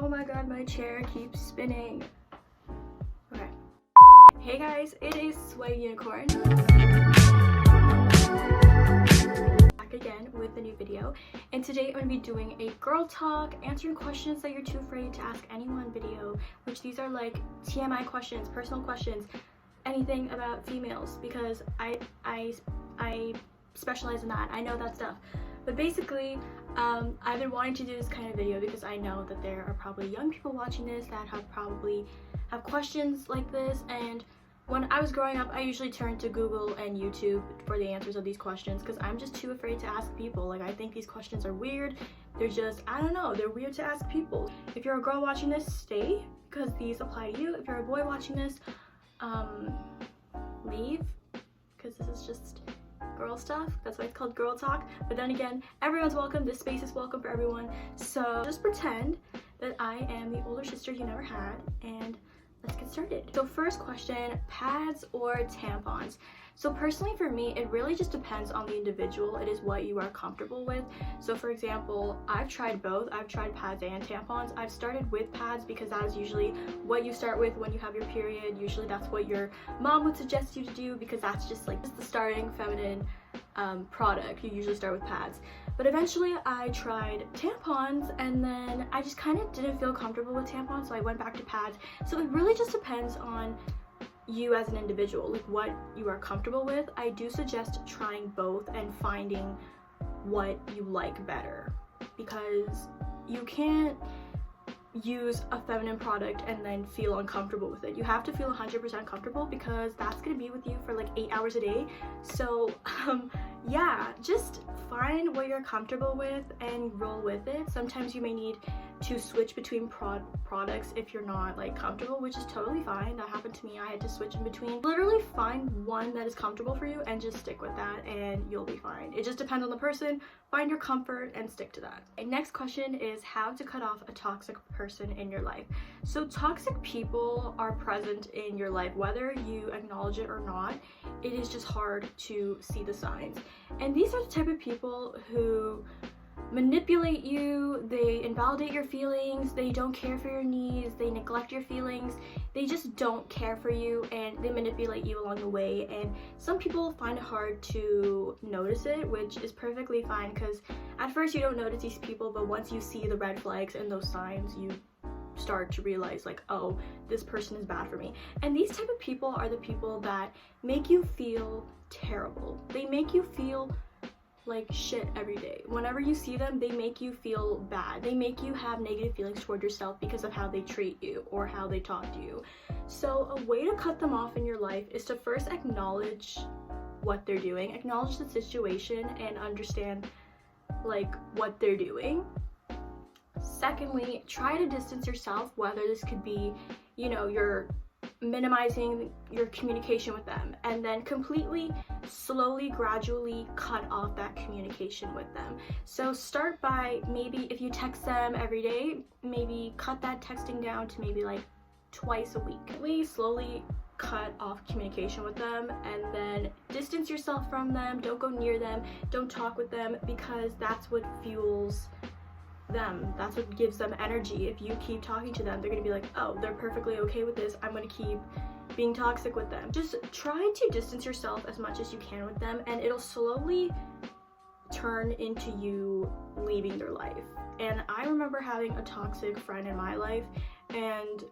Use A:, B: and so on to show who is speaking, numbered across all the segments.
A: Oh my god, my chair keeps spinning. Okay. Hey guys, it is Sway Unicorn. Back again with a new video. And today I'm going to be doing a girl talk, answering questions that you're too afraid to ask anyone video, which these are like TMI questions, personal questions, anything about females, because I specialize in that. I know that stuff. But basically, I've been wanting to do this kind of video because I know that there are probably young people watching this that probably have questions like this, and when I was growing up, I usually turned to Google and YouTube for the answers of these questions because I'm just too afraid to ask people. Like, I think these questions are weird. They're just, I don't know, they're weird to ask people. If you're a girl watching this, stay, because these apply to you. If you're a boy watching this, leave, because this is just girl stuff. That's why it's called girl talk. But then again, everyone's welcome. This space is welcome for everyone. So just pretend that I am the older sister you never had, and let's get started. So first question, pads or tampons? So personally for me, it really just depends on the individual. It is what you are comfortable with. So for example, I've tried both. I've tried pads and tampons. I've started with pads because that is usually what you start with when you have your period. Usually that's what your mom would suggest you to do because that's just like the starting feminine product. You usually start with pads. But eventually I tried tampons, and then I just kind of didn't feel comfortable with tampons, so I went back to pads. So it really just depends on you as an individual, like what you are comfortable with. I do suggest trying both and finding what you like better, because you can't use a feminine product and then feel uncomfortable with it. You have to feel 100% comfortable, because that's gonna be with you for like 8 hours a day. So yeah, just find what you're comfortable with and roll with it. Sometimes you may need to switch between products if you're not like comfortable, which is totally fine. That happened to me. I had to switch in between. Literally find one that is comfortable for you and just stick with that, and you'll be fine. It just depends on the person. Find your comfort and stick to that. And next question is how to cut off a toxic person in your life. So toxic people are present in your life, whether you acknowledge it or not. It is just hard to see the signs. And these are the type of people who manipulate you, they invalidate your feelings, they don't care for your needs, they neglect your feelings, they just don't care for you, and they manipulate you along the way. And some people find it hard to notice it, which is perfectly fine, because at first you don't notice these people, but once you see the red flags and those signs, you start to realize like, oh, this person is bad for me. And these type of people are the people that make you feel terrible. They make you feel like shit every day. Whenever you see them, they make you feel bad. They make you have negative feelings toward yourself because of how they treat you or how they talk to you. So a way to cut them off in your life is to first acknowledge what they're doing, acknowledge the situation, and understand like what they're doing. Secondly, try to distance yourself, whether this could be, you know, you're minimizing your communication with them, and then completely, slowly, gradually cut off that communication with them. So start by, maybe if you text them every day, maybe cut that texting down to maybe like twice a week. Really slowly cut off communication with them, and then distance yourself from them. Don't go near them, don't talk with them, because that's what fuels them. That's what gives them energy. If you keep talking to them, they're gonna be like, oh, they're perfectly okay with this, I'm gonna keep being toxic with them. Just try to distance yourself as much as you can with them, and it'll slowly turn into you leaving their life. And I remember having a toxic friend in my life, and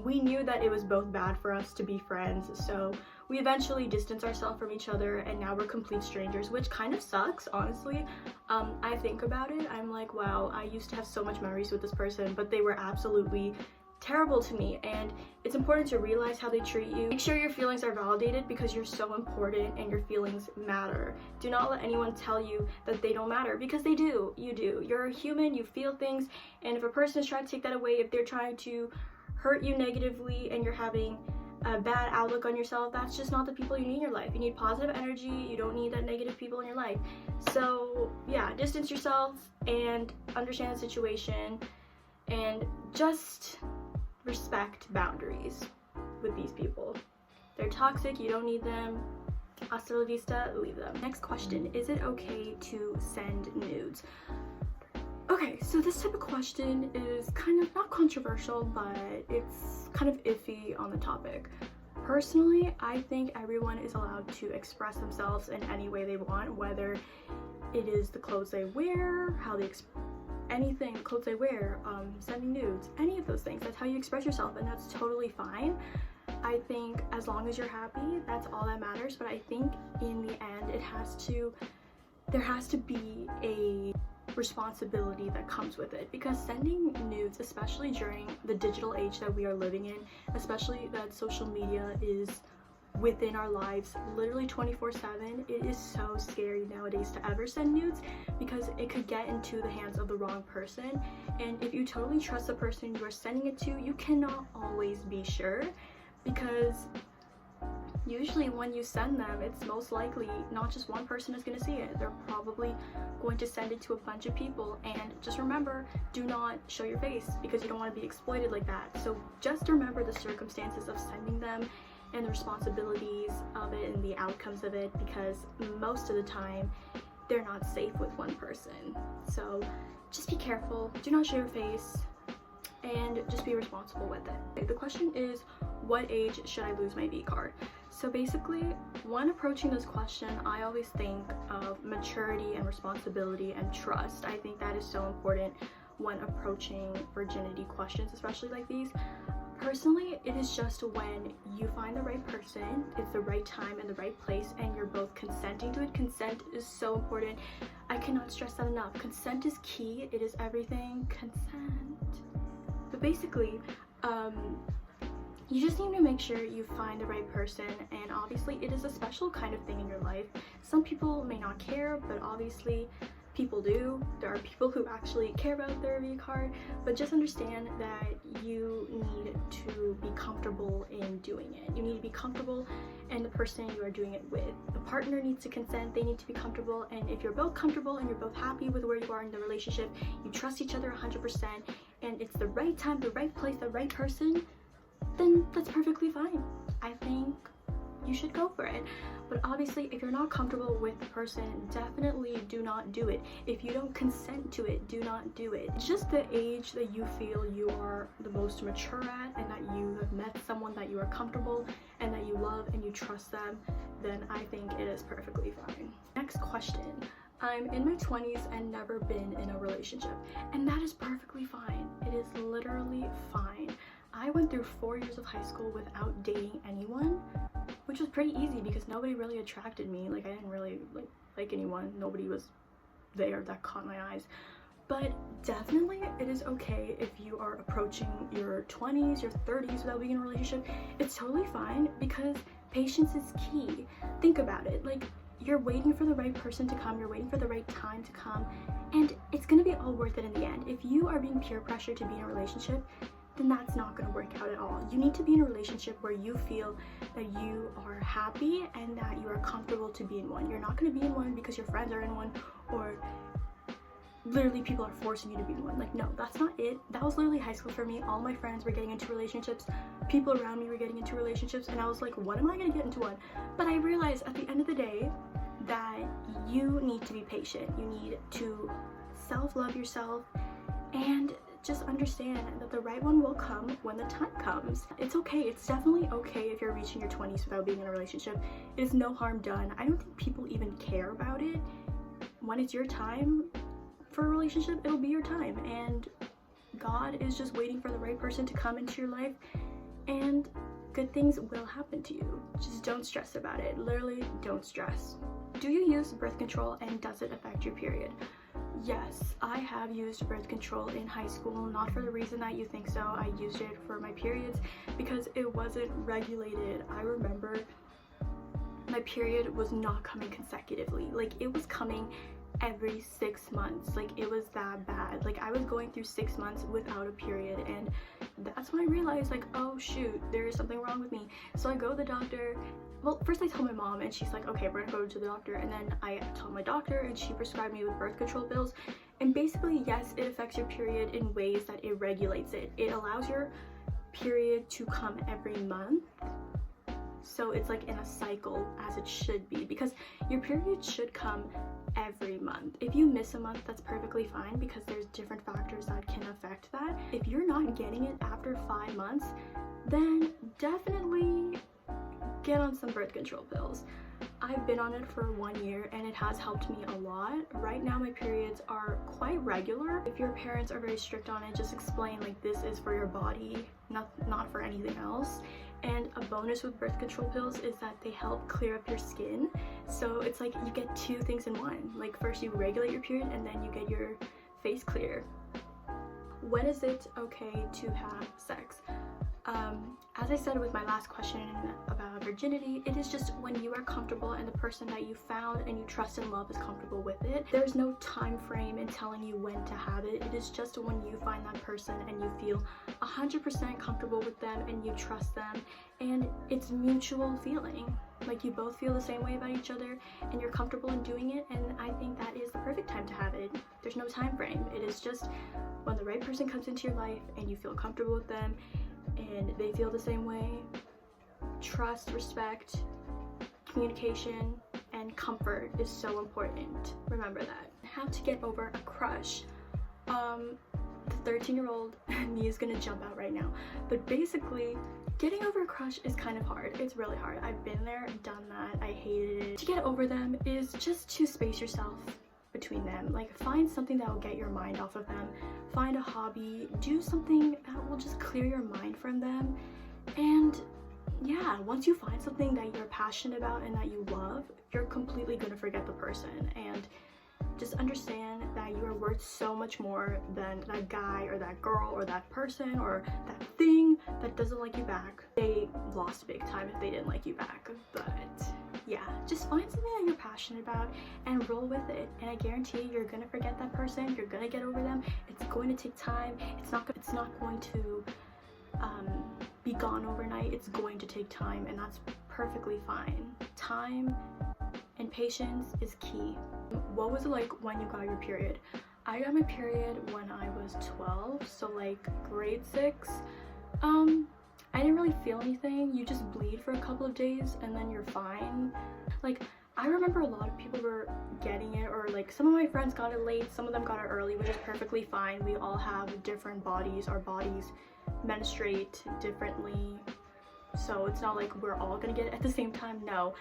A: we knew that it was both bad for us to be friends, so we eventually distanced ourselves from each other, and now we're complete strangers, which kind of sucks, honestly. I think about it, I'm like, wow, I used to have so much memories with this person, but they were absolutely terrible to me. And it's important to realize how they treat you. Make sure your feelings are validated, because you're so important and your feelings matter. Do not let anyone tell you that they don't matter, because they do. You do. You're a human, you feel things, and if a person is trying to take that away, if they're trying to hurt you negatively and you're having a bad outlook on yourself, that's just not the people you need in your life. You need positive energy. You don't need that negative people in your life. So yeah, distance yourself and understand the situation, and just respect boundaries with these people. They're toxic, you don't need them. Hasta la vista, leave them. Next question, is it okay to send nudes? Okay, so this type of question is kind of not controversial, but it's kind of iffy on the topic. Personally, I think everyone is allowed to express themselves in any way they want, whether it is the clothes they wear, how they anything, clothes they wear, sending nudes, any of those things. That's how you express yourself, and that's totally fine. I think as long as you're happy, that's all that matters. But I think in the end, there has to be a responsibility that comes with it, because sending nudes, especially during the digital age that we are living in, especially that social media is within our lives literally 24/7, it is so scary nowadays to ever send nudes, because it could get into the hands of the wrong person. And if you totally trust the person you are sending it to, you cannot always be sure, because usually when you send them, it's most likely not just one person is going to see it. They're probably going to send it to a bunch of people. And just remember, do not show your face, because you don't want to be exploited like that. So just remember the circumstances of sending them and the responsibilities of it and the outcomes of it, because most of the time they're not safe with one person. So just be careful, do not show your face, and just be responsible with it. The question is, what age should I lose my vcard? So basically, when approaching this question, I always think of maturity and responsibility and trust. I think that is so important when approaching virginity questions, especially like these. Personally, it is just when you find the right person, it's the right time and the right place, and you're both consenting to it. Consent is so important. I cannot stress that enough. Consent is key. It is everything. Consent. But basically, you just need to make sure you find the right person, and obviously it is a special kind of thing in your life. Some people may not care, but obviously people do. There are people who actually care about their vcard, but just understand that you need to be comfortable in doing it. You need to be comfortable, and the person you are doing it with, the partner needs to consent. They need to be comfortable, and if you're both comfortable and you're both happy with where you are in the relationship, you trust each other 100%, and it's the right time, the right place, the right person, then that's perfectly fine. I think you should go for it. But obviously, if you're not comfortable with the person, definitely do not do it. If you don't consent to it, do not do it. Just the age that you feel you are the most mature at, and that you have met someone that you are comfortable and that you love and you trust them, then I think it is perfectly fine. Next question. I'm in my 20s and never been in a relationship, and that is perfectly fine. It is literally fine. I went through 4 years of high school without dating anyone, which was pretty easy because nobody really attracted me. Like, I didn't really like anyone. Nobody was there that caught my eyes. But definitely it is okay if you are approaching your 20s, your 30s without being in a relationship. It's totally fine, because patience is key. Think about it. Like, you're waiting for the right person to come, you're waiting for the right time to come, and it's gonna be all worth it in the end. If you are being peer pressured to be in a relationship, then that's not going to work out at all. You need to be in a relationship where you feel that you are happy and that you are comfortable to be in one. You're not going to be in one because your friends are in one, or literally people are forcing you to be in one. Like, no, that's not it. That was literally high school for me. All my friends were getting into relationships, people around me were getting into relationships, and I was like, what am I going to get into one? But I realized at the end of the day that you need to be patient. You need to self-love yourself, and just understand that the right one will come when the time comes. It's okay. It's definitely okay if you're reaching your 20s without being in a relationship. It is no harm done. I don't think people even care about it. When it's your time for a relationship, it'll be your time, and God is just waiting for the right person to come into your life, and good things will happen to you. Just don't stress about it. Literally, don't stress. Do you use birth control, and does it affect your period? Yes, I have used birth control in high school, not for the reason that you think so. I used it for my periods because it wasn't regulated. I remember my period was not coming consecutively. Like, it was coming every 6 months. Like, it was that bad. Like, I was going through 6 months without a period, and that's when I realized, like, oh shoot, there is something wrong with me. So I go to the doctor. Well, first I told my mom, and she's like, okay, we're gonna go to the doctor. And then I told my doctor, and she prescribed me with birth control pills. And basically, yes, it affects your period in ways that it regulates it. It allows your period to come every month, so it's like in a cycle as it should be, because your period should come every month. If you miss a month, that's perfectly fine, because there's different factors that can affect that. If you're not getting it after 5 months, then definitely get on some birth control pills. I've been on it for 1 year and it has helped me a lot. Right now my periods are quite regular. If your parents are very strict on it, just explain like this is for your body, not for anything else. And a bonus with birth control pills is that they help clear up your skin. So it's like you get 2 things in one. Like first you regulate your period and then you get your face clear. When is it okay to have sex? As I said with my last question about virginity, it is just when you are comfortable and the person that you found and you trust and love is comfortable with it. There's no time frame in telling you when to have it. It is just when you find that person and you feel 100% comfortable with them and you trust them, and it's mutual feeling. Like you both feel the same way about each other and you're comfortable in doing it, and I think that is the perfect time to have it. There's no time frame. It is just when the right person comes into your life and you feel comfortable with them and they feel the same way. Trust, respect, communication, and comfort is so important. Remember that. How to get over a crush. The 13-year-old me is gonna jump out right now, but basically getting over a crush is kind of hard. It's really hard. I've been there, done that, I hated it. To get over them is just to space yourself between them. Like find something that will get your mind off of them. Find a hobby, do something that will just clear your mind from them. And yeah, once you find something that you're passionate about and that you love, you're completely gonna forget the person. And just understand that you are worth so much more than that guy or that girl or that person or that thing that doesn't like you back. They lost big time if they didn't like you back. But yeah, just find something that you're passionate about and roll with it, and I guarantee you're gonna forget that person. You're gonna get over them. It's going to take time. It's not going to be gone overnight. It's going to take time, and that's perfectly fine. Time and patience is key. What was it like when you got your period? I got my period when I was 12, so like grade 6. I didn't really feel anything. You just bleed for a couple of days and then you're fine. Like I remember a lot of people were getting it, or like some of my friends got it late, some of them got it early, which is perfectly fine. We all have different bodies. Our bodies menstruate differently, so it's not like we're all gonna get it at the same time. No.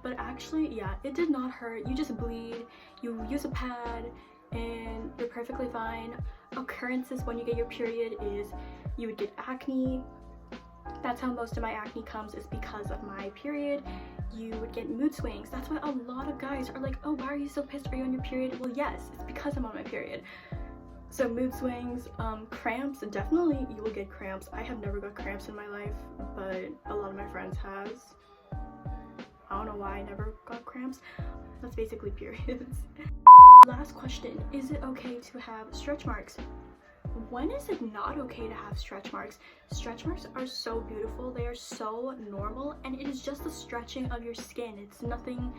A: But actually, yeah, it did not hurt. You just bleed, you use a pad, and you're perfectly fine. Occurrences when you get your period is you would get acne. That's how most of my acne comes, is because of my period. You would get mood swings. That's why a lot of guys are like, oh, why are you so pissed? Are you on your period? Well, yes, it's because I'm on my period. So mood swings, cramps, definitely you will get cramps. I have never got cramps in my life, but a lot of my friends has. I don't know why I never got cramps. That's basically periods. Last question, is it okay to have stretch marks? When is it not okay to have stretch marks? Stretch marks are so beautiful. They are so normal, and it is just the stretching of your skin. It's nothing,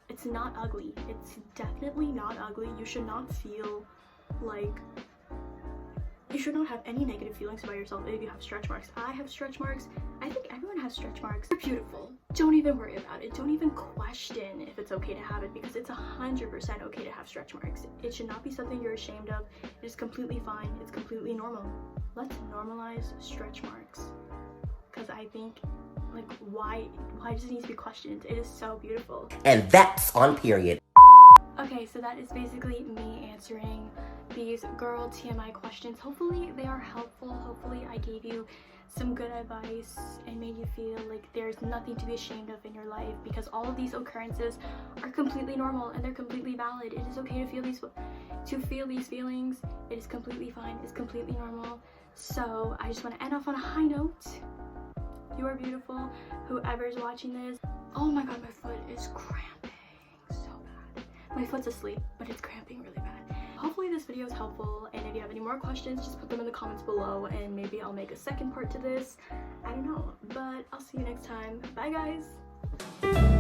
A: it's not ugly. It's definitely not ugly. You should not feel like, you should not have any negative feelings about yourself if you have stretch marks. I have stretch marks. I think everyone has stretch marks. They're beautiful. Don't even worry about it. Don't even question if it's okay to have it, because it's 100% okay to have stretch marks. It should not be something you're ashamed of. It is completely fine. It's completely normal. Let's normalize stretch marks, because I think, like, why does it need to be questioned? It is so beautiful.
B: And that's on period.
A: Okay, so that is basically me answering these girl TMI questions. Hopefully they are helpful. Hopefully I gave you some good advice and made you feel like there's nothing to be ashamed of in your life, because all of these occurrences are completely normal and they're completely valid. It is okay to feel these feelings. It is completely fine. It's completely normal. So I just want to end off on a high note. You are beautiful. Whoever is watching this. Oh my god, my foot is cramping so bad. My foot's asleep, but it's cramping really bad. Hopefully this video is helpful, and if you have any more questions, just put them in the comments below and maybe I'll make a second part to this. I don't know, but I'll see you next time. Bye guys!